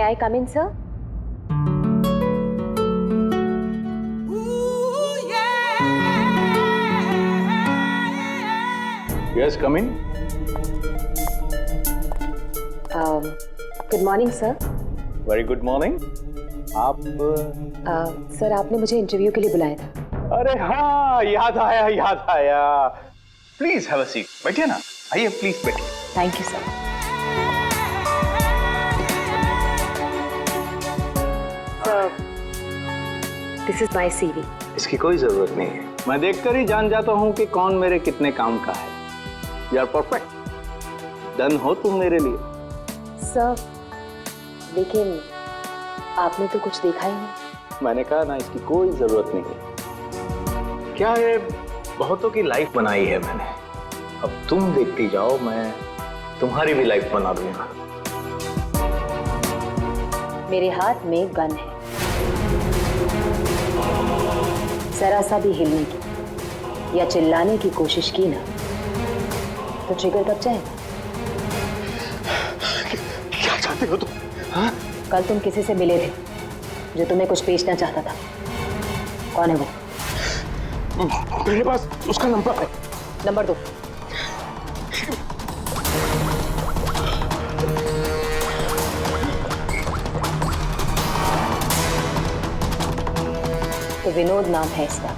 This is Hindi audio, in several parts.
I come in sir? Yes, come in. Good morning sir. Very good morning. आप सर आपने मुझे इंटरव्यू के लिए बुलाया था। अरे हाँ, याद आया याद आया। Please have a seat. बैठिए ना, आइए प्लीज बैठिए। Thank you sir. Sir, this is my CV. इसकी कोई जरूरत नहीं है, मैं देखकर ही जान जाता हूँ कि कौन मेरे कितने काम का है। यू आर परफेक्ट, डन हो तुम मेरे लिए। सर, लेकिन आपने तो कुछ देखा ही नहीं। मैंने कहा ना, इसकी कोई जरूरत नहीं है। क्या है, बहुतों की लाइफ बनाई है मैंने, अब तुम देखती जाओ, मैं तुम्हारी भी लाइफ बना दूंगा। मेरे हाथ में गन है, जरा सा भी हिलने की या चिल्लाने की कोशिश की ना तो ट्रिगर दब जाएगा। क्या चाहते हो तुम? हाँ? कल तुम किसी से मिले थे जो तुम्हें कुछ बेचना चाहता था। कौन है वो? मेरे पास उसका नंबर है। नंबर दो। तो विनोद नाम है इसका।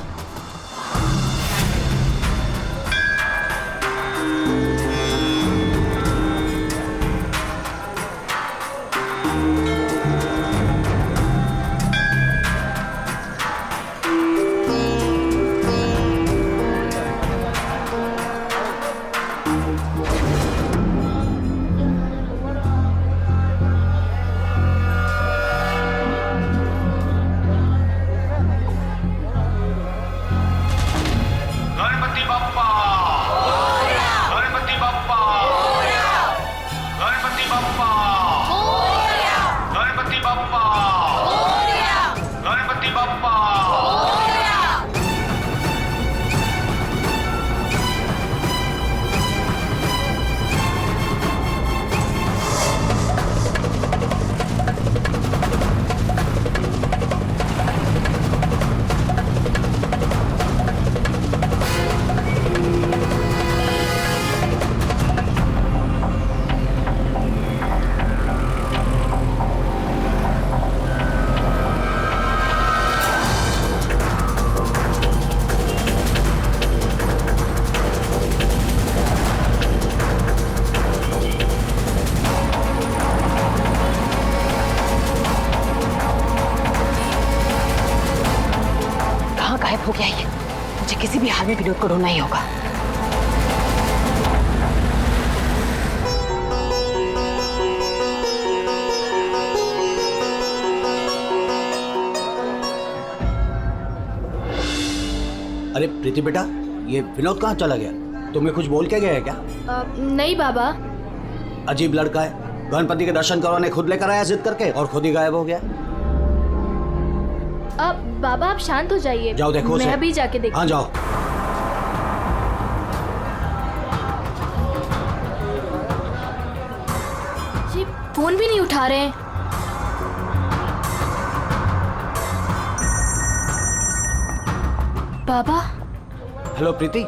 गायब हो गया ये। मुझे किसी भी हाल में विनोद को ढूंढना ही होगा। अरे प्रीति बेटा, ये विनोद कहाँ चला गया? तुम्हें कुछ बोल के गया है क्या? नहीं बाबा। अजीब लड़का है, गणपति के दर्शन करवाने खुद लेकर आया जिद करके और खुद ही गायब हो गया। अब बाबा आप शांत हो जाइए। जाओ देखो मैं अभी जाके देखती हूँ। हाँ जाओ। जी फोन भी नहीं उठा रहे हैं। बाबा। हेलो प्रीति,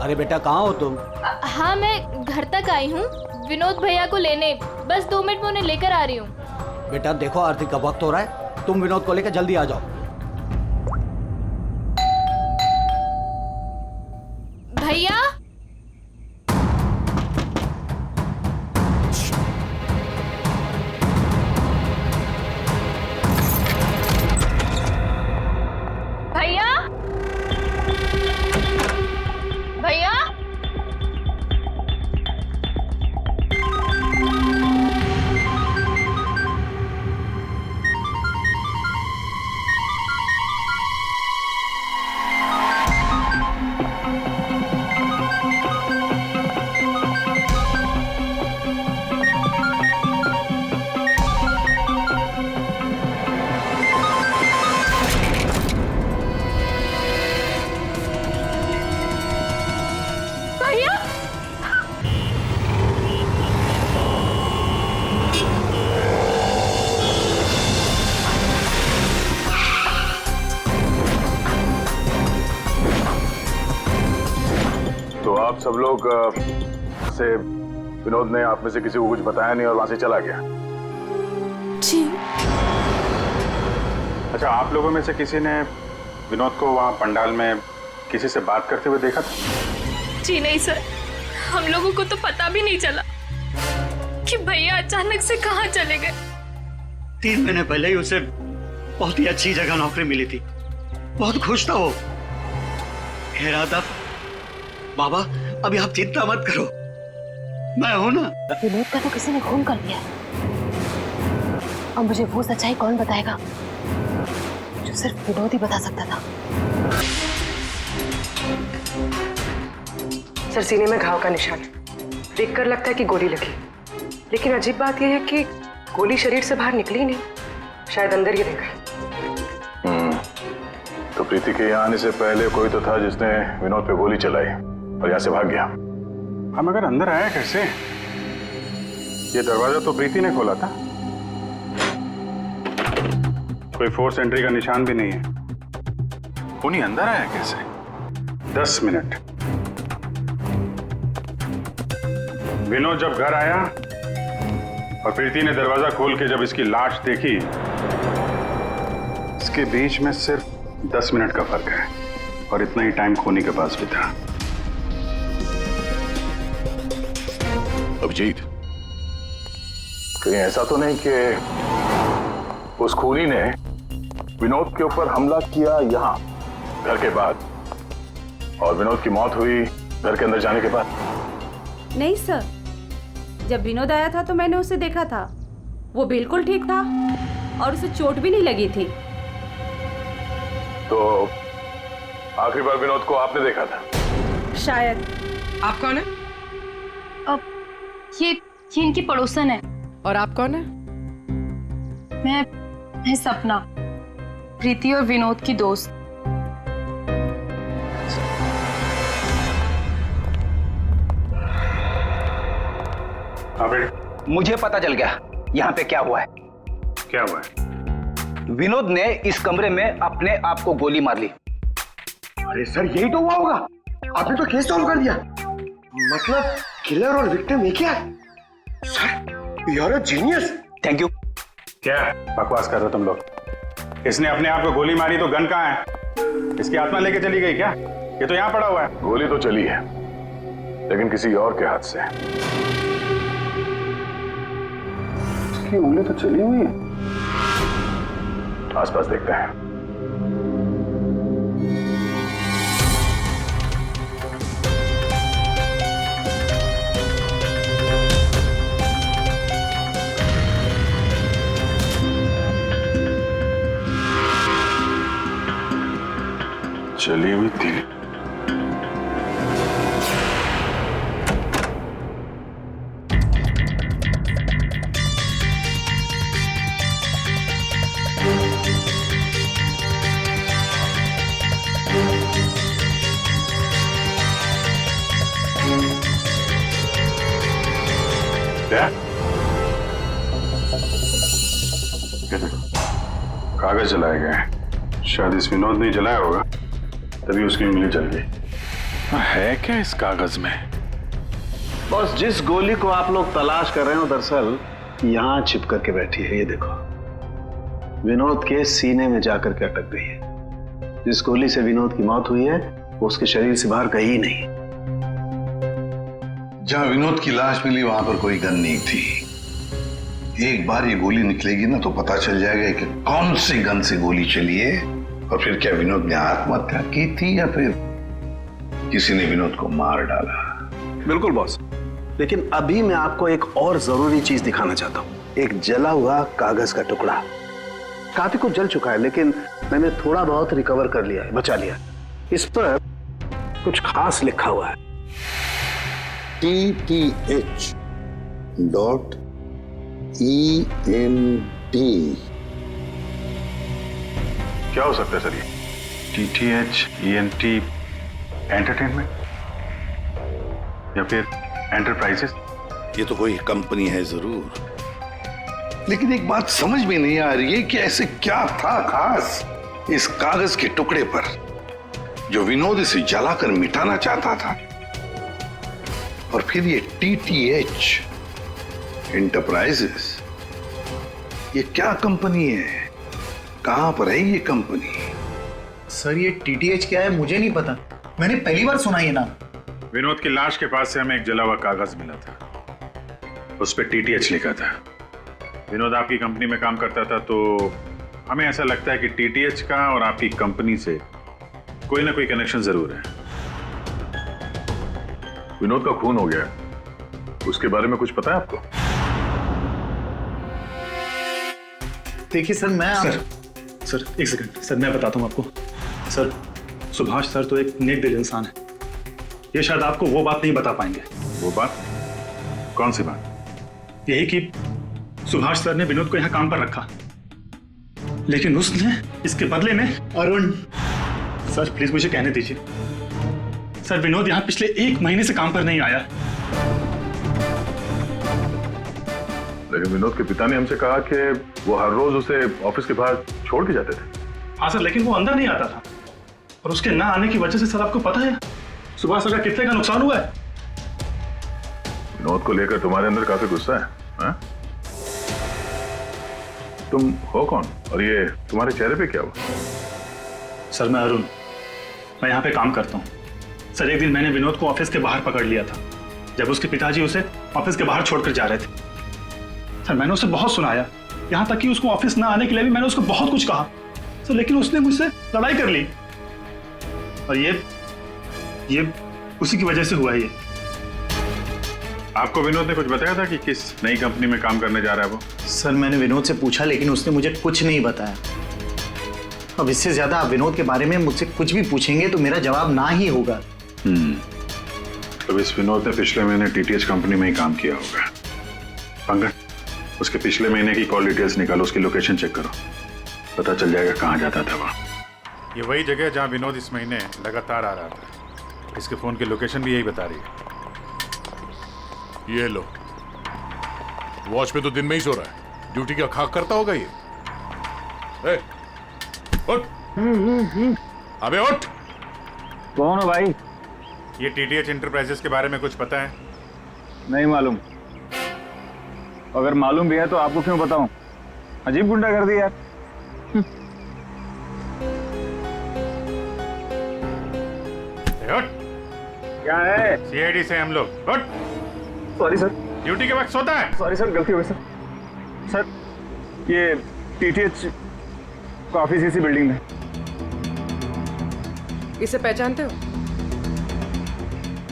अरे बेटा कहाँ हो तुम? हाँ मैं घर तक आई हूँ विनोद भैया को लेने, बस 2 मिनट में उन्हें लेकर आ रही हूँ। बेटा देखो आरती का वक्त हो रहा है, तुम विनोद को लेकर जल्दी आ जाओ। भैया। भैया। भैया। तो आप सब लोग से विनोद ने आप में से किसी को कुछ बताया नहीं और वहां से चला गया? जी। अच्छा, आप लोगों में से किसी ने विनोद को वहां पंडाल में किसी से बात करते हुए देखा था? जी नहीं सर, हम लोगों को तो पता भी नहीं चला कि भैया अचानक से कहाँ चले गए। 3 महीने पहले ही उसे बहुत ही अच्छी जगह नौकरी मिली थी, बहुत खुश था वो। हे राधा, बाबा अभी आप चिंता मत करो, मैं हूं ना। विनोद का तो किसी ने खून कर दिया। अब मुझे वो सच्चाई कौन बताएगा जो सिर्फ विनोद ही बता सकता था। सर, सीने में घाव का निशान देखकर लगता है कि गोली लगी, लेकिन अजीब बात यह है कि गोली शरीर से बाहर निकली नहीं, शायद अंदर ही रह गई। तो प्रीति के यहाँ आने से पहले कोई तो था जिसने विनोद पे गोली चलाई और यहाँ से भाग गया। हम अगर अंदर आया कैसे? ये दरवाजा तो प्रीति ने खोला था, कोई फोर्स एंट्री का निशान भी नहीं है। उन्हीं अंदर आया कैसे? 10 मिनट। विनोद जब घर आया और प्रीति ने दरवाजा खोल के जब इसकी लाश देखी, इसके बीच में सिर्फ 10 मिनट का फर्क है और इतना ही टाइम खोनी के पास भी था। अभिजीत, कहीं ऐसा तो नहीं कि उस खूनी ने विनोद के ऊपर हमला किया यहाँ घर के बाद और विनोद की मौत हुई घर के अंदर जाने के बाद? नहीं सर, जब विनोद आया था तो मैंने उसे देखा था, वो बिल्कुल ठीक था और उसे चोट भी नहीं लगी थी। तो आखिरी बार विनोद को आपने देखा था? शायद। आप कौन है? अब ये इनकी पड़ोसन है। और आप कौन है? मैं सपना, प्रीति और विनोद की दोस्त। मुझे पता चल गया यहाँ पे क्या हुआ है। क्या हुआ है? विनोद ने इस कमरे में अपने आप को गोली मार ली। अरे सर, यही तो हुआ होगा। आपने तो केस सॉल्व कर दिया। मतलब किलर और विक्टिम एक ही है। Sir, you are a genius. Thank you. क्या बकवास कर रहे हो तुम लोग? इसने अपने आप को गोली मारी तो गन कहाँ है? इसकी आत्मा लेके चली गई क्या? ये तो यहाँ पड़ा हुआ है। गोली तो चली है, लेकिन किसी और के हाथ से। इसकी उंगली तो चली हुई है। आसपास देखते हैं। चली हुई थी। क्या? कागज जलाए गए। शायद इस विनोद ने जलाया होगा, तभी उसकी उंगली जल गई। है क्या इस कागज में? बस जिस गोली को आप लोग तलाश कर रहे हो दरअसल यहाँ छिप करके बैठी है। ये देखो, विनोद के सीने में जाकर के अटक गई है। जिस गोली से विनोद की मौत हुई है वो उसके शरीर से बाहर कहीं नहीं। जहां विनोद की लाश मिली वहां पर कोई गन नहीं थी। एक बार ये गोली निकलेगी ना तो पता चल जाएगा कि कौन सी गन से गोली चली है और फिर क्या विनोद ने आत्महत्या की थी या फिर किसी ने विनोद को मार डाला। बिल्कुल बॉस, लेकिन अभी मैं आपको एक और जरूरी चीज दिखाना चाहता हूँ। एक जला हुआ कागज का टुकड़ा, काफी कुछ जल चुका है लेकिन मैंने थोड़ा बहुत रिकवर कर लिया है, बचा लिया। इस पर कुछ खास लिखा हुआ है। TTH.ENT। क्या हो सकता है सर ये? TTH.ENT एंटरटेनमेंट या फिर एंटरप्राइजेस? ये तो कोई कंपनी है जरूर, लेकिन एक बात समझ में नहीं आ रही है कि ऐसे क्या था खास इस कागज के टुकड़े पर जो विनोद इसे जलाकर मिटाना चाहता था। और फिर ये TTH इंटरप्राइजेस, ये क्या कंपनी है? कहां पर है ये कंपनी? सर ये TTH क्या है मुझे नहीं पता, मैंने पहली बार सुना ये नाम। विनोद की लाश के पास से हमें एक जला हुआ कागज मिला था, उस पर TTH लिखा था। विनोद आपकी कंपनी में काम करता था, तो हमें ऐसा लगता है कि TTH का और आपकी कंपनी से कोई ना कोई कनेक्शन जरूर है। विनोद का खून हो गया, उसके बारे में कुछ पता है आपको? देखिए सर सर एक सेकंड सर, मैं बताता हूँ आपको। सर सुभाष सर तो एक नेक दिल इंसान है, ये शायद आपको वो बात नहीं बता पाएंगे। वो बात? कौन सी बात? यही कि सुभाष सर ने विनोद को यहाँ काम पर रखा, लेकिन उसने इसके बदले में अरुण। सर प्लीज मुझे कहने दीजिए। सर विनोद यहाँ पिछले 1 महीने से काम पर नहीं आया। लेकिन विनोद के पिता ने हमसे कहा कि वो हर रोज उसे ऑफिस के बाहर छोड़ के जाते थे। हाँ सर, लेकिन वो अंदर नहीं आता था, और उसके ना आने की वजह से सर आपको पता है सुभाष सर का कितने का नुकसान हुआ है। विनोद को लेकर तुम्हारे अंदर काफी गुस्सा है, हाँ? तुम हो कौन और ये तुम्हारे चेहरे पे क्या हुआ? सर मैं अरुण, मैं यहाँ पे काम करता हूँ। सर एक दिन मैंने विनोद को ऑफिस के बाहर पकड़ लिया था, जब उसके पिताजी उसे ऑफिस के बाहर छोड़कर जा रहे थे। सर मैंने उसे बहुत सुनाया, यहाँ तक कि उसको ऑफिस ना आने के लिए भी मैंने उसको बहुत कुछ कहा सर, लेकिन उसने मुझसे लड़ाई कर ली, और ये उसी की वजह से हुआ है ये। आपको विनोद ने कुछ बताया था कि किस नई कंपनी में काम करने जा रहा है वो? सर मैंने विनोद से पूछा, लेकिन उसने मुझे कुछ नहीं बताया। अब इससे ज्यादा आप विनोद के बारे में मुझसे कुछ भी पूछेंगे तो मेरा जवाब ना ही होगा। तो इस विनोद ने पिछले महीने TTH कंपनी में ही काम किया होगा। पंकज, उसके पिछले महीने की कॉल डिटेल्स निकालो, उसकी लोकेशन चेक करो, पता चल जाएगा कहाँ जाता था वहाँ। ये वही जगह है जहाँ विनोद इस महीने लगातार आ रहा था। इसके फोन की लोकेशन भी यही बता रही है। ये लो, वॉच पे तो दिन में ही सो रहा है, ड्यूटी का खाक करता होगा ये। उठ, अबे उठ। कौन हो भाई? ये TTH इंटरप्राइजेस के बारे में कुछ पता है? नहीं मालूम। अगर मालूम भी है तो आपको क्यों बताऊं? अजीब गुंडागर्दी यार। क्या है? CID से हम लोग। उठ। Sorry sir. ड्यूटी के वक्त सोता है? सॉरी सर, गलती हो गई सर। सर ये TTH का ऑफिस इसी बिल्डिंग में। इसे पहचानते हो?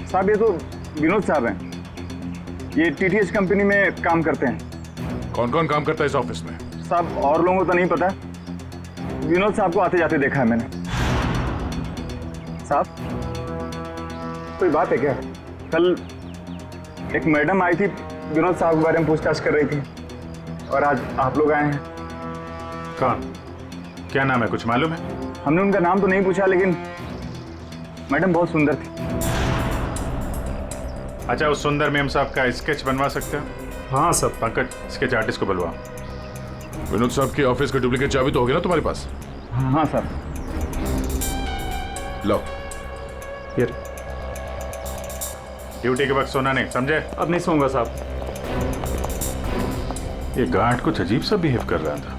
साहब ये तो विनोद साहब हैं, ये TTH कंपनी में काम करते हैं। कौन कौन काम करता है इस ऑफिस में? साहब और लोगों को तो नहीं पता, विनोद साहब को आते जाते देखा है मैंने। साहब कोई बात है क्या? कल एक मैडम आई थी, विनोद साहब के बारे में पूछताछ कर रही थी, और आज आप लोग आए हैं। कौन? क्या नाम है, कुछ मालूम है? हमने उनका नाम तो नहीं पूछा, लेकिन मैडम बहुत सुंदर थी। अच्छा, उस सुंदर मैम साहब का स्केच बनवा सकते हो? हाँ सर। पंकज, स्केच आर्टिस्ट को बुलवाओ। विनोद साहब की ऑफिस का डुप्लीकेट चाबी तो होगी ना तुम्हारे पास? हाँ सर। लो। ड्यूटी के वक्त सोना नहीं, समझे? अब नहीं सोऊंगा साहब। ये गार्ड कुछ अजीब सा बिहेव कर रहा था।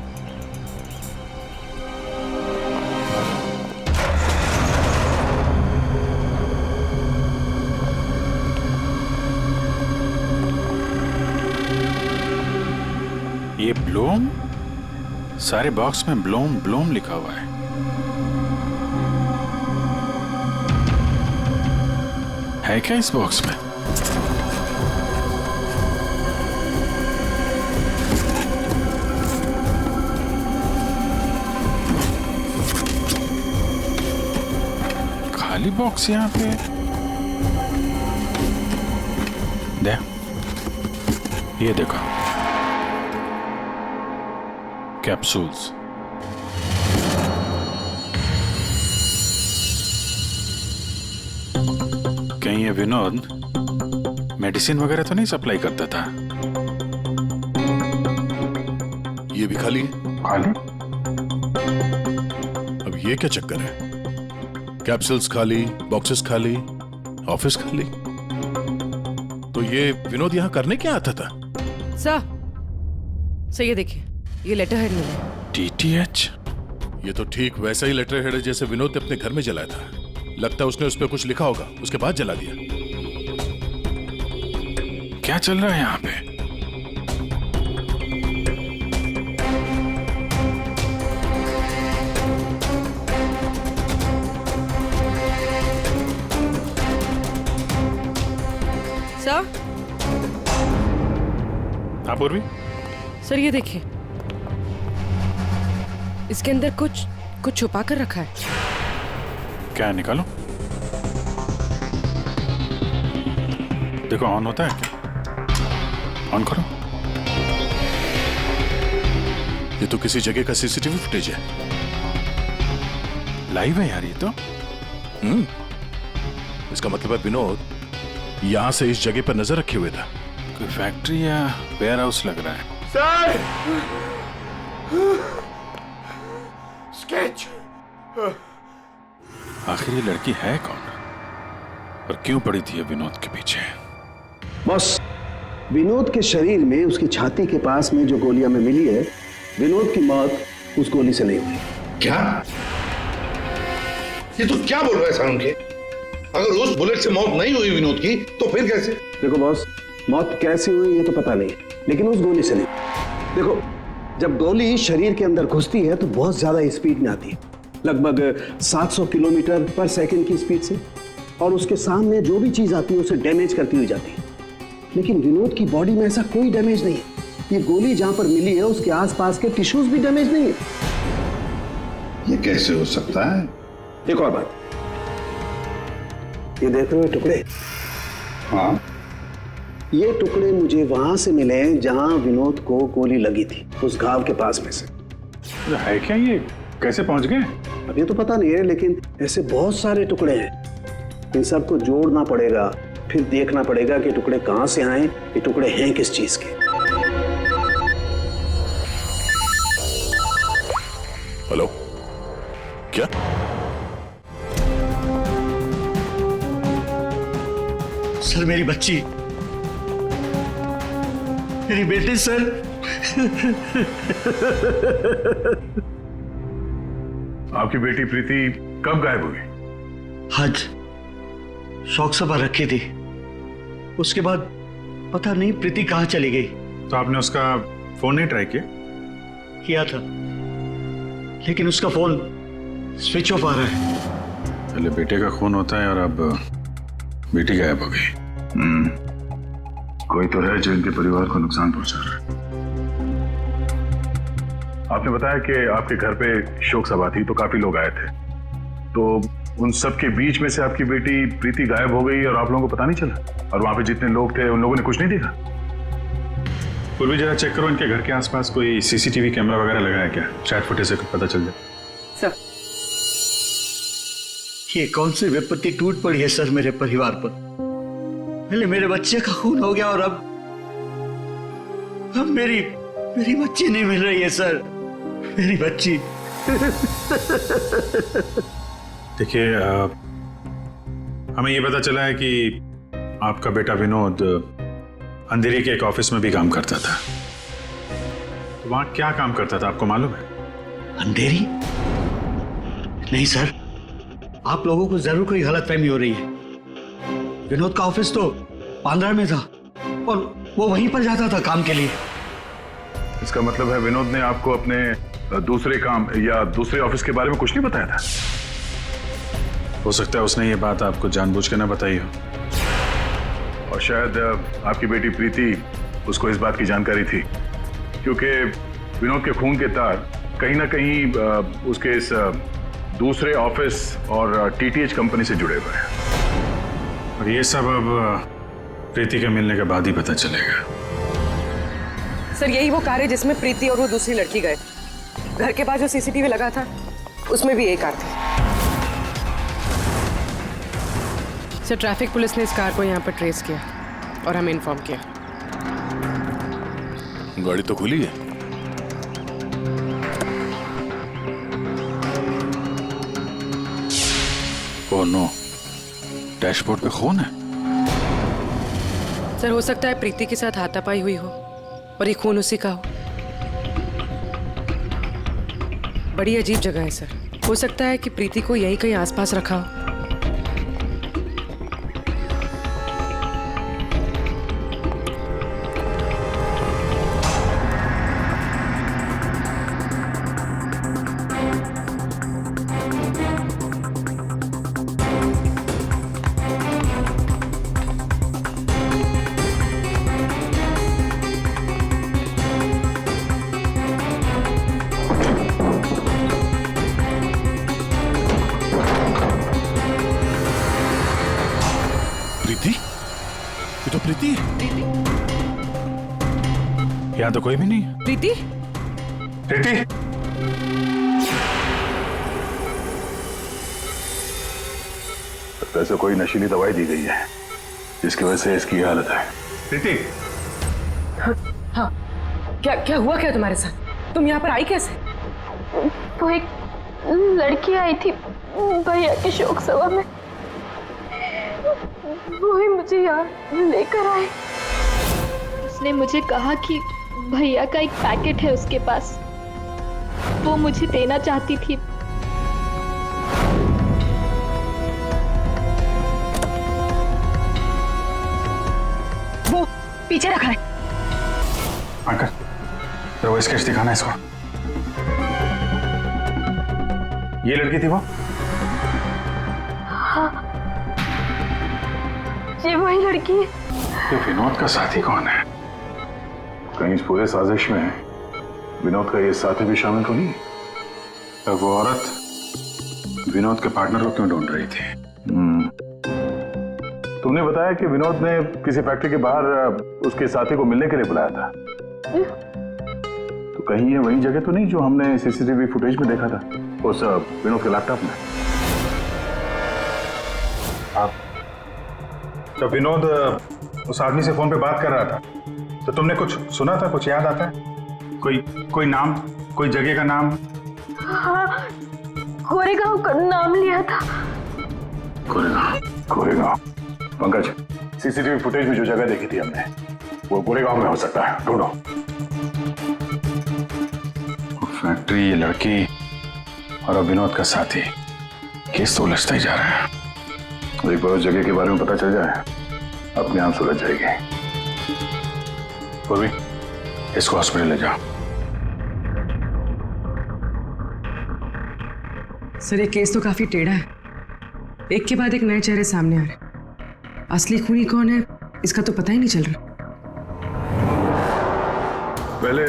ये ब्लूम, सारे बॉक्स में ब्लूम ब्लूम लिखा हुआ है। है क्या इस बॉक्स में? खाली बॉक्स यहाँ पे दे, ये देखो कैप्सूल्स। कहीं ये विनोद मेडिसिन वगैरह तो नहीं सप्लाई करता था? ये भी खाली है। खाली? अब ये क्या चक्कर है? कैप्सूल्स खाली, बॉक्सेस खाली, ऑफिस खाली। तो ये विनोद यहाँ करने क्या आता था? सर ये देखिए, ये लेटर हेड मिला। DTH? ये तो ठीक वैसा ही लेटर हेड है जैसे विनोद ने अपने घर में जलाया था। लगता है उसने उस पर कुछ लिखा होगा, उसके बाद जला दिया। क्या चल रहा है यहाँ पे? सर? हाँ पूर्वी? सर ये देखिए, इसके अंदर कुछ छुपा कर रखा है। क्या निकालो? देखो ऑन होता है क्या? ऑन करो। ये तो किसी जगह का CCTV फुटेज है। लाइव है यार ये तो। इसका मतलब है विनोद यहां से इस जगह पर नजर रखे हुए था। कोई फैक्ट्री या वेयर हाउस लग रहा है। सर! स्केच! आखिर ये लड़की है कौन और क्यों पड़ी थी विनोद के पीछे? बॉस, विनोद के शरीर में उसकी छाती के पास में जो गोलियां में मिली है, विनोद की मौत उस गोली से नहीं हुई। क्या? ये तो क्या बोल रहा है सारुण के? अगर उस बुलेट से मौत नहीं हुई विनोद की तो फिर कैसे? देखो बॉस, मौत कैसे हुई ये तो पता नहीं, लेकिन उस गोली से नहीं। देखो, जब गोली शरीर के अंदर घुसती है तो बहुत ज्यादा स्पीड में आती है, लगभग 700 किलोमीटर पर सेकंड की स्पीड से, और उसके सामने जो भी चीज आती है उसे डैमेज करती हुई जाती है। लेकिन विनोद की बॉडी में ऐसा कोई डैमेज नहीं है। ये गोली जहां पर मिली है उसके आसपास के टिश्यूज भी डैमेज नहीं है। ये कैसे हो सकता है? एक और बात, ये देख रहे हो टुकड़े? हाँ, ये टुकड़े मुझे वहां से मिले जहां विनोद को गोली लगी थी, उस घाव के पास में से। है क्या ये? कैसे पहुंच गए? अभी तो पता नहीं है, लेकिन ऐसे बहुत सारे टुकड़े हैं। इन सबको जोड़ना पड़ेगा, फिर देखना पड़ेगा कि टुकड़े कहां से आए, ये टुकड़े हैं किस चीज के। हेलो, क्या? सर मेरी बच्ची, मेरी बेटी सर। आपकी बेटी प्रीति कब गायब हुई? आज शौक सभा रखी थी, उसके बाद पता नहीं प्रीति कहाँ चली गई। तो आपने उसका फोन नहीं ट्राई किया था, लेकिन उसका फोन स्विच ऑफ आ रहा है। पहले बेटे का खून होता है और अब बेटी गायब हो गई। कोई तो है जो इनके परिवार को नुकसान पहुंचा रहा है। आपने बताया कि आपके घर पे शोक सभा थी तो काफी लोग आए थे, तो उन सब के बीच में से आपकी बेटी प्रीति गायब हो गई और आप लोगों को पता नहीं चला? और वहां पे जितने लोग थे उन लोगों ने कुछ नहीं देखा? पूर्वी जरा चेक करो इनके घर के आसपास कोई CCTV कैमरा वगैरह लगा है क्या? शायद फुटेज से पता चल जाए। सर, ये कौन सी विपत्ति टूट पड़ी है सर मेरे परिवार पर। पहले मेरे बच्चे का खून हो गया और अब मेरी बच्ची नहीं मिल रही है सर, मेरी बच्ची। देखिए, हमें ये पता चला है कि आपका बेटा विनोद अंधेरी के एक ऑफिस में भी काम करता था। तो वहां क्या काम करता था आपको मालूम है? अंधेरी? नहीं सर, आप लोगों को जरूर कोई गलतफहमी हो रही है। विनोद का ऑफिस तो बांद्रा में था और वो वहीं पर जाता था काम के लिए। इसका मतलब है विनोद ने आपको अपने दूसरे काम या दूसरे ऑफिस के बारे में कुछ नहीं बताया था? हो सकता है उसने ये बात आपको जानबूझ के ना बताई हो, और शायद आपकी बेटी प्रीति उसको इस बात की जानकारी थी, क्योंकि विनोद के खून के तार कहीं ना कहीं उसके इस दूसरे ऑफिस और TTH कंपनी से जुड़े हुए हैं। और ये सब अब प्रीति के मिलने के बाद ही पता चलेगा। सर यही वो कार है जिसमें प्रीति और वो दूसरी लड़की गए। घर के पास जो CCTV लगा था उसमें भी यही कार थी। सर ट्रैफिक पुलिस ने इस कार को यहाँ पर ट्रेस किया और हमें इन्फॉर्म किया। गाड़ी तो खुली है। ओह नो, डैशबोर्ड पे खून है। सर हो सकता है प्रीति के साथ हाथापाई हुई हो और ये खून उसी का हो। बड़ी अजीब जगह है सर, हो सकता है कि प्रीति को यहीं कहीं आसपास रखा हो। ये तो प्रीति है। यहाँ तो कोई भी नहीं। प्रीति? प्रीति? वैसे कोई नशीली दवाई दी गई है जिसकी वजह से इसकी हालत है। प्रीति? हाँ, क्या हुआ क्या तुम्हारे साथ? तुम यहाँ पर आई कैसे? वो एक लड़की आई थी भैया के शोक सभा में, वो ही मुझे यहाँ लेकर आई। उसने मुझे कहा कि भैया का एक पैकेट है उसके पास, वो मुझे देना चाहती थी। वो पीछे रखा है। अंकल, जरा वो स्केच दिखाना इसको। ये लड़की थी वो? हाँ, ये वही लड़की है। ये विनोद का साथी कौन है? कहीं इस पूरे साजिश में विनोद का ये साथी भी शामिल तो नहीं? तो वो औरत विनोद के पार्टनर को क्यों ढूंढ रही थी? तुमने बताया कि विनोद ने किसी फैक्ट्री के बाहर उसके साथी को मिलने के लिए बुलाया था। तो कहीं ये वही जगह तो नहीं जो हमने सीसीटीवी फुटेज में देखा था उस विनोद के लैपटॉप में? आप तो विनोद उस आदमी से फोन पे बात कर रहा था, तो तुमने कुछ सुना था? कुछ याद आता है? कोई नाम, कोई जगह का नाम? हाँ, कोरेगांव का नाम लिया था। कोरेगांव। पंकज, सीसीटीवी फुटेज में जो जगह देखी थी हमने वो कोरेगांव में हो सकता है, ढूंढो। फैक्ट्री, ये लड़की और अब विनोद का साथी, केस तो उलझता ही जा रहा है। एक बार उस जगह के बारे में पता चल जाए अपने आप सुलझ जाएगी। पूर्वी, इसको हॉस्पिटल ले जाओ। सर ये केस तो काफी टेढ़ा है, एक के बाद एक नए चेहरे सामने आ रहे। असली खूनी कौन है इसका तो पता ही नहीं चल रहा। पहले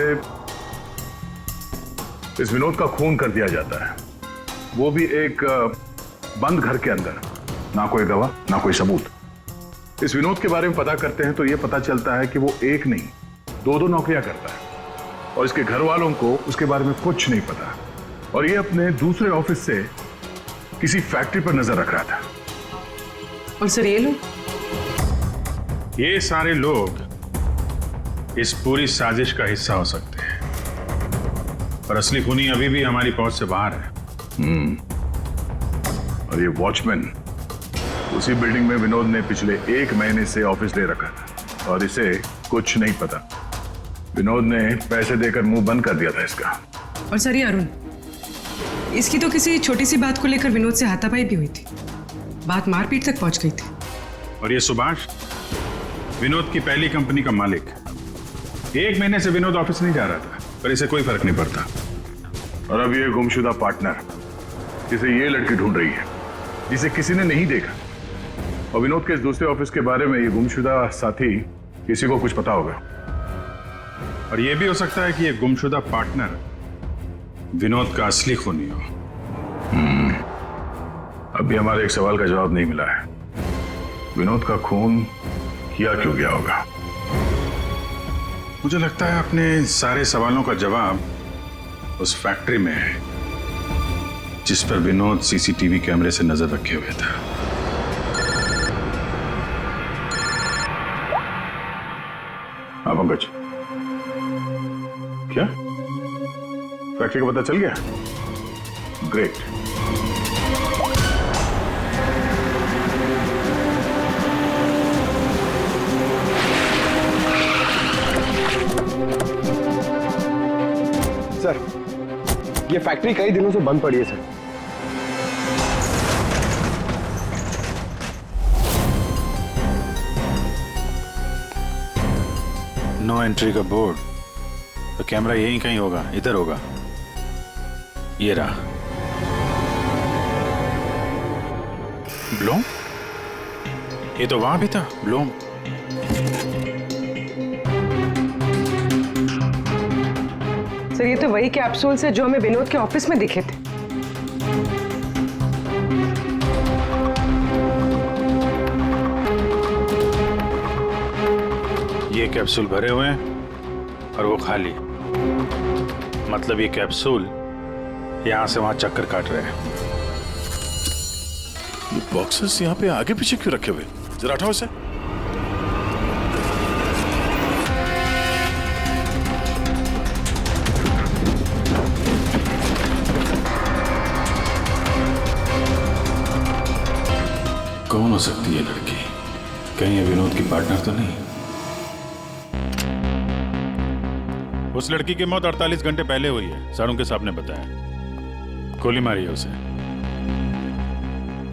इस विनोद का खून कर दिया जाता है, वो भी एक बंद घर के अंदर, ना कोई गवाह ना कोई सबूत। इस विनोद के बारे में पता करते हैं तो यह पता चलता है कि वो एक नहीं दो नौकरियां करता है और इसके घर वालों को उसके बारे में कुछ नहीं पता, और ये अपने दूसरे ऑफिस से किसी फैक्ट्री पर नजर रख रहा था। और सर ये लोग, ये सारे लोग इस पूरी साजिश का हिस्सा हो सकते हैं, पर असली खूनी अभी भी हमारी पहुंच से बाहर है। और ये वॉचमैन उसी बिल्डिंग में विनोद ने पिछले 1 महीने से ऑफिस ले रखा था और इसे कुछ नहीं पता। विनोद ने पैसे देकर मुंह बंद कर दिया था इसका। और सर ये अरुण, इसकी तो किसी छोटी सी बात को लेकर विनोद से हाथापाई भी हुई थी, बात मारपीट तक पहुंच गई थी। और ये सुभाष विनोद की पहली कंपनी का मालिक, 1 महीने से विनोद ऑफिस नहीं जा रहा था, पर इसे कोई फर्क नहीं पड़ता। और अब ये गुमशुदा पार्टनर जिसे ये लड़की ढूंढ रही है, जिसे किसी ने नहीं देखा, और विनोद के इस दूसरे ऑफिस के बारे में ये गुमशुदा साथी किसी को कुछ पता होगा। और यह भी हो सकता है कि ये गुमशुदा पार्टनर विनोद का असली खूनी हो। अभी हमारे एक सवाल का जवाब नहीं मिला है, विनोद का खून किया क्यों गया होगा? मुझे लगता है अपने सारे सवालों का जवाब उस फैक्ट्री में है जिस पर विनोद सीसीटीवी कैमरे से नजर रखे हुए था। हाँ पंकज, क्या फैक्ट्री का पता चल गया? ग्रेट। ये फैक्ट्री कई दिनों से बंद पड़ी है सर। नो एंट्री का बोर्ड, तो कैमरा यहीं कहीं होगा, इधर होगा। ये रहा। ब्लूम? ये तो वहां भी था, ब्लूम। सर ये तो वही कैप्सूल्स है जो हमें विनोद के ऑफिस में दिखे थे। ये कैप्सूल भरे हुए हैं और वो खाली। मतलब ये कैप्सूल यहां से वहां चक्कर काट रहे हैं। ये बॉक्सेस यहाँ पे आगे पीछे क्यों रखे हुए? जरा हटाओ इसे। कौन हो सकती है लड़की? कहीं ये विनोद की पार्टनर तो नहीं? उस लड़की की मौत 48 घंटे पहले हुई है, सारुंके साहब ने बताया। गोली मारी है उसे।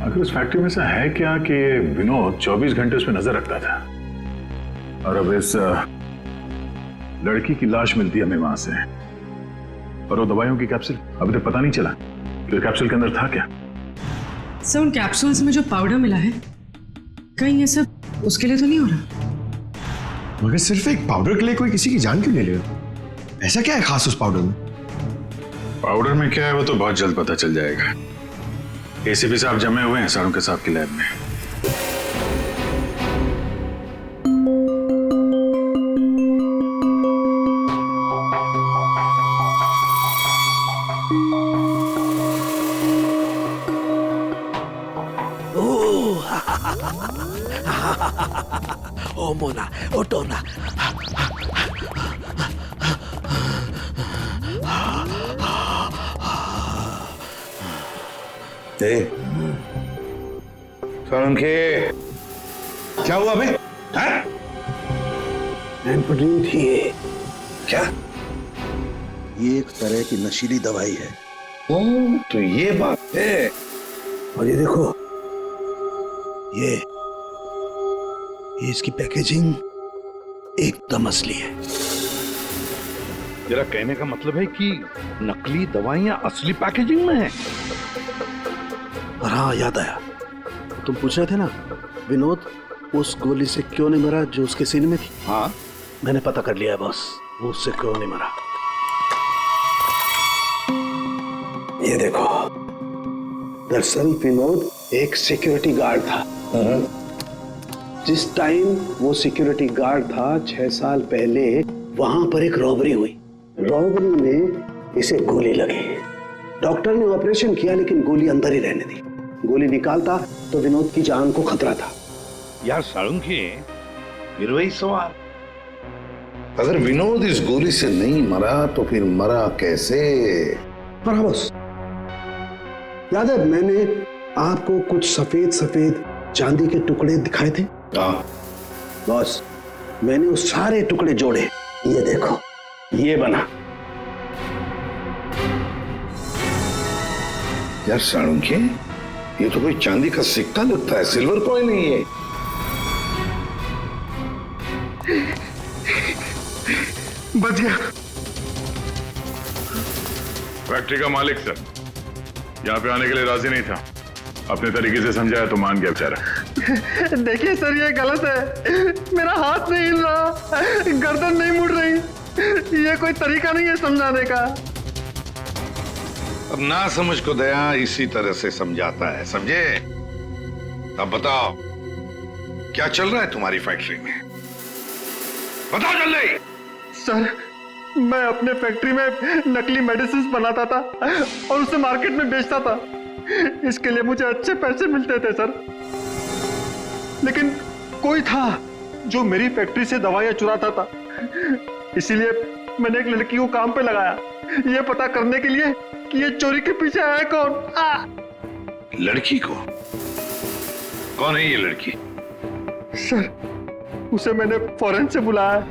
आखिर उस फैक्ट्री में ऐसा है क्या कि विनोद 24 घंटे उस पर नजर रखता था, और अब इस लड़की की लाश मिलती है हमें वहां से, और वो दवाइयों की कैप्सूल अभी तक पता नहीं चला कि कैप्सूल के अंदर था क्या। सर उन कैप्सूल्स में जो पाउडर मिला है, कहीं ये सब उसके लिए तो नहीं हो रहा? मगर सिर्फ एक पाउडर के लिए कोई किसी की जान क्यों ले ले? ऐसा क्या है खास उस पाउडर में? पाउडर में क्या है वो तो बहुत जल्द पता चल जाएगा। एसीपी साहब जमे हुए हैं सारुंके साहब की लैब में। ओ मोना, ओ टोना। सारुंके, क्या हुआ बे? एम्फेटामिन थी ये। क्या? ये एक तरह की नशीली दवाई है। ओ, तो ये बात है। और ये देखो, ये इसकी पैकेजिंग एकदम असली है। जरा कहने का मतलब है कि नकली दवाइयां असली पैकेजिंग में है। और हाँ, याद आया, तुम पूछ रहे थे ना विनोद उस गोली से क्यों नहीं मरा जो उसके सीने में थी। हाँ, मैंने पता कर लिया है बॉस, वो उससे क्यों नहीं मरा। ये देखो, दरअसल विनोद एक सिक्योरिटी गार्ड था। जिस टाइम वो सिक्योरिटी गार्ड था 6 साल पहले वहां पर एक रॉबरी हुई। रॉबरी में इसे गोली लगी। डॉक्टर ने ऑपरेशन किया लेकिन गोली अंदर ही रहने दी। गोली निकालता तो विनोद की जान को खतरा था। यार सारुंके, फिर वही सवाल, अगर विनोद इस गोली से नहीं मरा तो फिर मरा कैसे? पर हाँ बॉस, याद है मैंने आपको कुछ सफेद सफेद चांदी के टुकड़े दिखाए थे? हाँ बॉस, मैंने उस सारे टुकड़े जोड़े। ये देखो, ये बना। यार सारुंके, ये तो कोई चांदी का सिक्का लगता है, सिल्वर कॉइन नहीं है। बच गया। फैक्ट्री का मालिक सर यहाँ पे आने के लिए राजी नहीं था। अपने तरीके से समझाया तो मान गया बेचारा। देखिए सर, ये गलत है। मेरा हाथ नहीं हिल रहा, गर्दन नहीं मुड़ रही। ये कोई तरीका नहीं है समझाने का। अब ना समझ को दया इसी तरह से समझाता है, समझे? अब बताओ क्या चल रहा है तुम्हारी फैक्ट्री में? बताओ जल्दी। सर, मैं अपने फैक्ट्री में नकली मेडिसिन बनाता था और उसे मार्केट में बेचता था। इसके लिए मुझे अच्छे पैसे मिलते थे सर। लेकिन कोई था जो मेरी फैक्ट्री से दवाइयां चुराता था। इसीलिए मैंने एक लड़की को काम पे लगाया, ये पता करने के लिए कि ये चोरी के पीछे है कौन। लड़की को? कौन है ये लड़की? सर, उसे मैंने फॉरेन से बुलाया।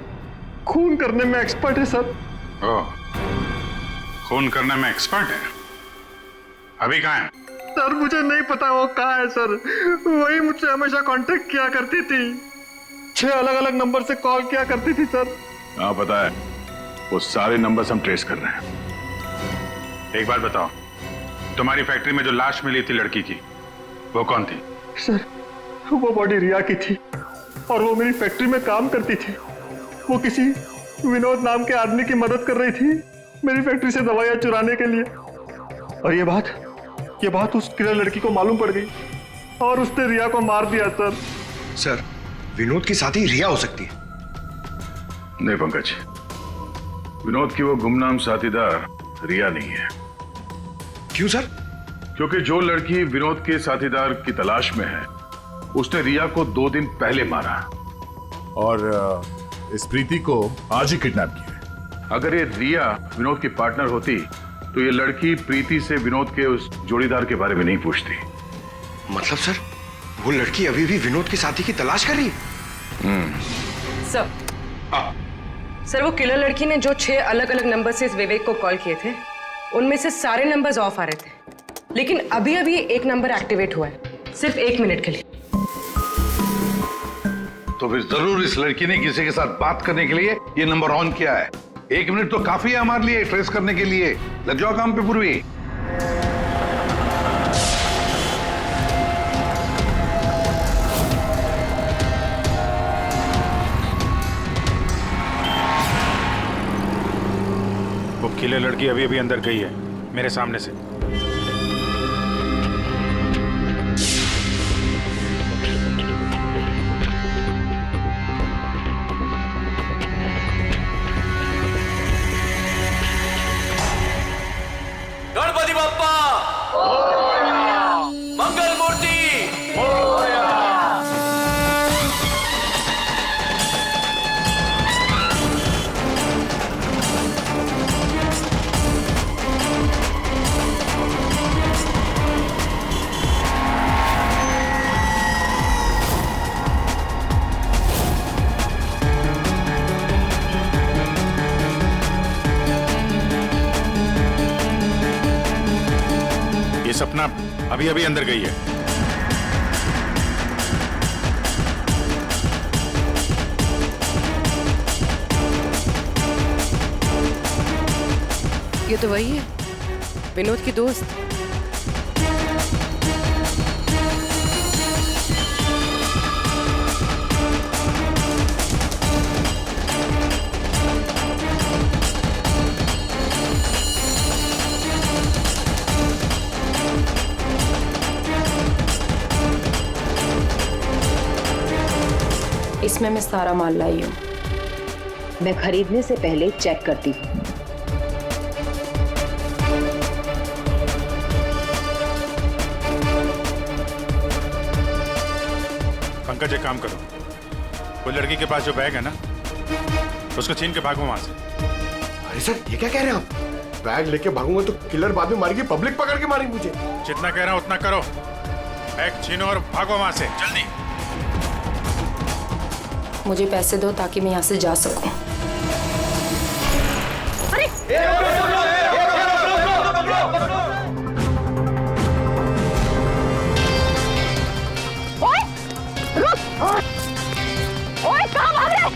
खून करने में एक्सपर्ट है सर। खून करने में एक्सपर्ट है। अभी कहाँ है? सर मुझे नहीं पता वो कहाँ है सर। वही मुझसे हमेशा कांटेक्ट किया करती थी, 6 अलग अलग नंबर से कॉल किया करती थी सर। हाँ पता है, वो सारे नंबर्स हम ट्रेस कर रहे हैं। एक बात बताओ, तुम्हारी फैक्ट्री में जो लाश मिली थी लड़की की, वो कौन थी? सर वो बॉडी रिया की थी और वो मेरी फैक्ट्री में काम करती थी। वो किसी विनोद नाम के आदमी की मदद कर रही थी मेरी फैक्ट्री से दवाइयां चुराने के लिए। और ये बात उस किलर लड़की को मालूम पड़ गई और उसने रिया को मार दिया सर। सर विनोद की साथी रिया हो सकती है। नहीं पंकज, विनोद की वो गुमनाम साथीदार रिया नहीं है। क्यों सर? क्योंकि जो लड़की विनोद के साथीदार की तलाश में है, उसने रिया को 2 दिन पहले मारा और इस प्रीति को आज ही किडनैप किया। अगर ये रिया विनोद की पार्टनर होती तो ये लड़की प्रीति से विनोद के उस जोड़ीदार के बारे में नहीं पूछती। मतलब सर वो लड़की अभी भी विनोद के साथी की तलाश कर रही है? सर वो किलर लड़की ने जो 6 अलग अलग नंबर से इस विवेक को कॉल किए थे, उनमें से सारे नंबर्स ऑफ आ रहे थे, लेकिन अभी अभी एक नंबर एक्टिवेट हुआ है, सिर्फ 1 मिनट के लिए। तो फिर जरूर इस लड़की ने किसी के साथ बात करने के लिए ये नंबर ऑन किया है। 1 मिनट तो काफी है हमारे लिए ट्रेस करने के लिए। लग जाओ काम पे पूर्वी। वो किले लड़की अभी अभी अंदर गई है मेरे सामने से। गणपति बप्पा मंगल मूर्ति ये सपना अभी अभी अंदर गई है। ये तो वही है, विनोद की दोस्त। इसमें मैं सारा माल लाई हूँ। मैं खरीदने से पहले चेक करती हूँ। पंकज एक काम करो, वो लड़की के पास जो बैग है ना, उसको छीन के भागो वहां से। अरे सर ये क्या कह रहे हैं आप? बैग लेके भागूंगा तो किलर बाद में मारेगी, पब्लिक पकड़ के मारेगी मुझे। जितना कह रहा हूं उतना करो। बैग छीनो और भागो वहां से जल्दी। मुझे पैसे दो ताकि मैं यहाँ से जा सकूं। ओए, रुक! ओए, कहाँ भाग रहे?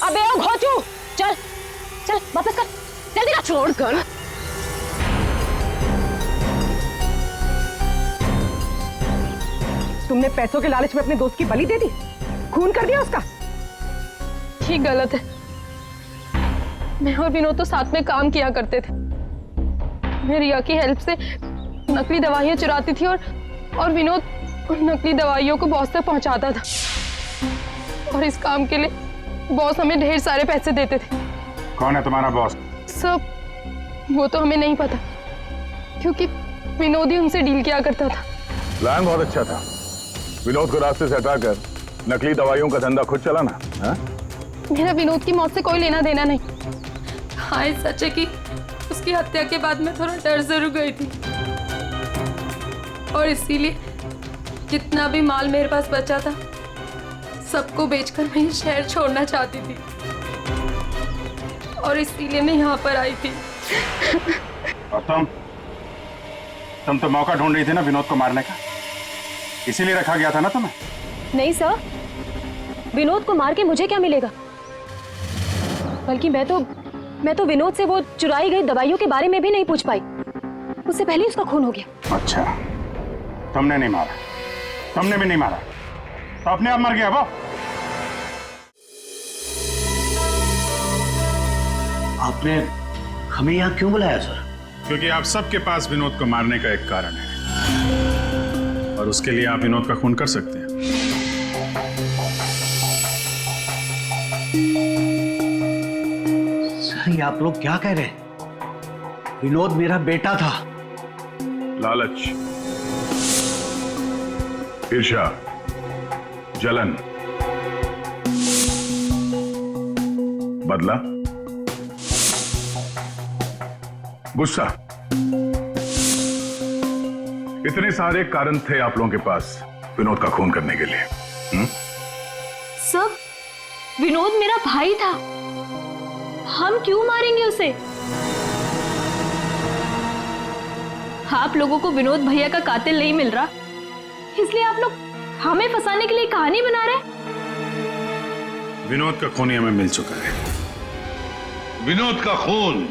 अबे ओ घोचू, चल चल वापस कर, जल्दी कर। छोड़ कर। तुमने पैसों के लालच में अपने दोस्त की बलि दे दी, खून कर दिया उसका। ये गलत है। मैं और विनोद तो साथ में काम किया करते थे। मैं रिया की हेल्प से नकली दवाइयां चुराती थी और विनोद उन नकली दवाइयों को बॉस तक पहुंचाता था। और इस काम के लिए बॉस हमें ढेर सारे पैसे देते थे। कौन है तुम्हारा बॉस? सब वो तो हमें नहीं पता, क्योंकि विनोद ही उनसे डील किया करता था। प्लान बहुत अच्छा था, विनोद को रास्ते से हटाकर नकली दवाइयों का धंधा खुद चलाना। हाँ? मेरा विनोद की मौत से कोई लेना देना नहीं। हाँ सच है कि उसकी हत्या के बाद मैं थोड़ा डर जरूर गई थी और इसीलिए जितना भी माल मेरे पास बचा था सबको बेचकर मैं ये शहर छोड़ना चाहती थी और इसीलिए मैं यहाँ पर आई थी। और तुम तो मौका ढूंढ रही थी ना विनोद को मारने का, इसीलिए रखा गया था ना तुम्हें? नहीं सर, विनोद को मार के मुझे क्या मिलेगा? बल्कि मैं तो विनोद से वो चुराई गई दवाइयों के बारे में भी नहीं पूछ पाई, उससे पहले उसका खून हो गया। अच्छा, तुमने नहीं मारा, तुमने भी नहीं मारा, तो अपने आप मर गया वो। आपने हमें यहाँ क्यों बुलाया सर? क्योंकि आप सबके पास विनोद को मारने का एक कारण है और उसके लिए आप विनोद का खून कर सकते हैं। सर ये आप लोग क्या कह रहे हैं? विनोद मेरा बेटा था। लालच, ईर्ष्या, जलन, बदला, गुस्सा, इतने सारे कारण थे आप लोगों के पास विनोद का खून करने के लिए। सर, विनोद मेरा भाई था, हम क्यों मारेंगे उसे? आप लोगों को विनोद भैया का कातिल नहीं मिल रहा, इसलिए आप लोग हमें फंसाने के लिए कहानी बना रहे हैं। विनोद का खून हमें मिल चुका है। विनोद का खून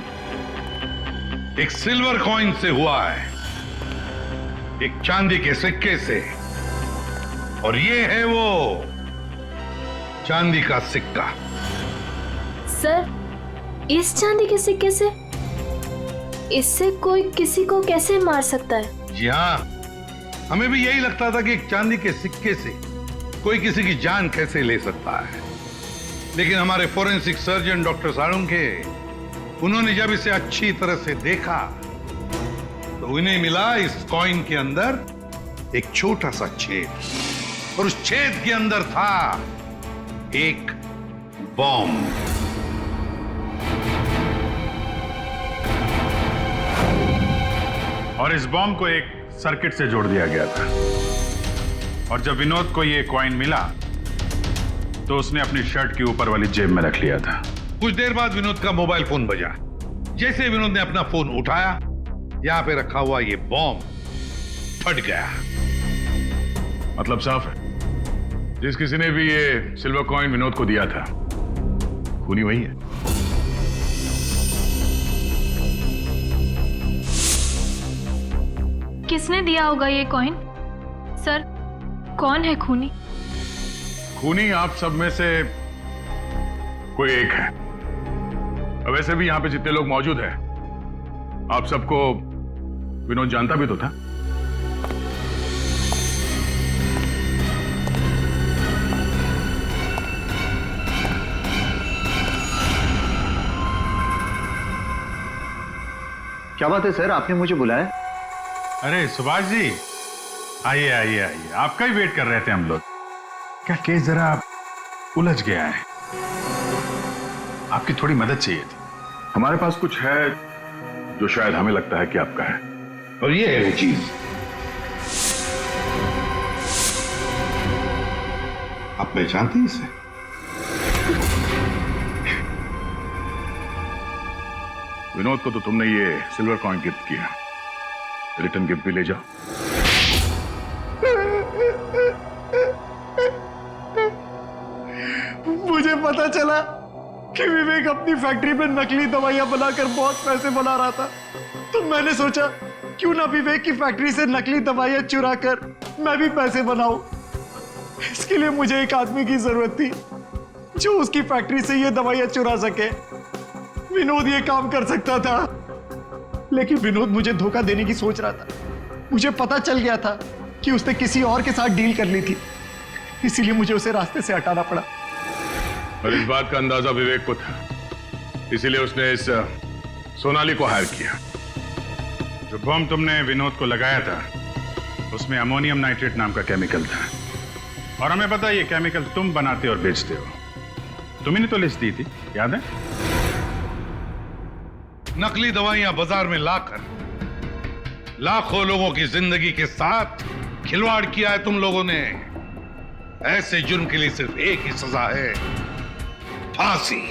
एक सिल्वर कॉइन से हुआ है, एक चांदी के सिक्के से, और ये है वो चांदी का सिक्का। सर, इस चांदी के सिक्के से? इससे कोई किसी को कैसे मार सकता है? जी हाँ, हमें भी यही लगता था कि एक चांदी के सिक्के से कोई किसी की जान कैसे ले सकता है, लेकिन हमारे फोरेंसिक सर्जन डॉक्टर साळुंखे, उन्होंने जब इसे अच्छी तरह से देखा तो उन्हें मिला इस कॉइन के अंदर एक छोटा सा छेद, और उस छेद के अंदर था एक बॉम्ब। और इस बॉम्ब को एक सर्किट से जोड़ दिया गया था, और जब विनोद को ये कॉइन मिला तो उसने अपनी शर्ट की ऊपर वाली जेब में रख लिया था। कुछ देर बाद विनोद का मोबाइल फोन बजा। जैसे विनोद ने अपना फोन उठाया, यहां पे रखा हुआ ये बॉम्ब फट गया। मतलब साफ है, जिस किसी ने भी ये सिल्वर कॉइन विनोद को दिया था, खूनी वही है। किसने दिया होगा ये कॉइन? सर, कौन है खूनी? खूनी आप सब में से कोई एक है। वैसे भी यहां पे जितने लोग मौजूद हैं, आप सबको विनोद जानता भी तो था। क्या बात है सर, आपने मुझे बुलाया? अरे सुभाष जी, आइए आइए आइए, आपका ही वेट कर रहे थे हम लोग। क्या केस जरा उलझ गया है, आपकी थोड़ी मदद चाहिए थी। हमारे पास कुछ है जो शायद हमें लगता है कि आपका है, और ये है वो चीज। आप पहचानते हैं इसे? विनोद को तो तुमने ये सिल्वर कॉइन गिफ्ट किया, रिटर्न गिफ्ट भी ले जाओ। मुझे पता चला कि विवेक अपनी फैक्ट्री में नकली दवाइयां बनाकर बहुत पैसे बना रहा था, तो मैंने सोचा क्यों ना विवेक की फैक्ट्री से नकली दवाइयां चुरा कर मैं भी पैसे बनाऊं। इसके लिए मुझे एक आदमी की जरूरत थी जो उसकी फैक्ट्री से ये दवाइयां चुरा सके। विनोद ये काम कर सकता था, लेकिन विनोद मुझे धोखा देने की सोच रहा था। मुझे पता चल गया था कि उसने किसी और के साथ डील कर ली थी, इसीलिए मुझे उसे रास्ते से हटाना पड़ा। और इस बात का अंदाजा विवेक को था, इसीलिए उसने इस सोनाली को हायर किया। जो बम तुमने विनोद को लगाया था, उसमें अमोनियम नाइट्रेट नाम का केमिकल था, और हमें पता है ये केमिकल तुम बनाते और बेचते हो। तुम्ही ने तो लिस्ट दी थी, याद है? नकली दवाइयां बाजार में लाकर लाखों लोगों की जिंदगी के साथ खिलवाड़ किया है तुम लोगों ने। ऐसे जुर्म के लिए सिर्फ एक ही सजा है, फांसी।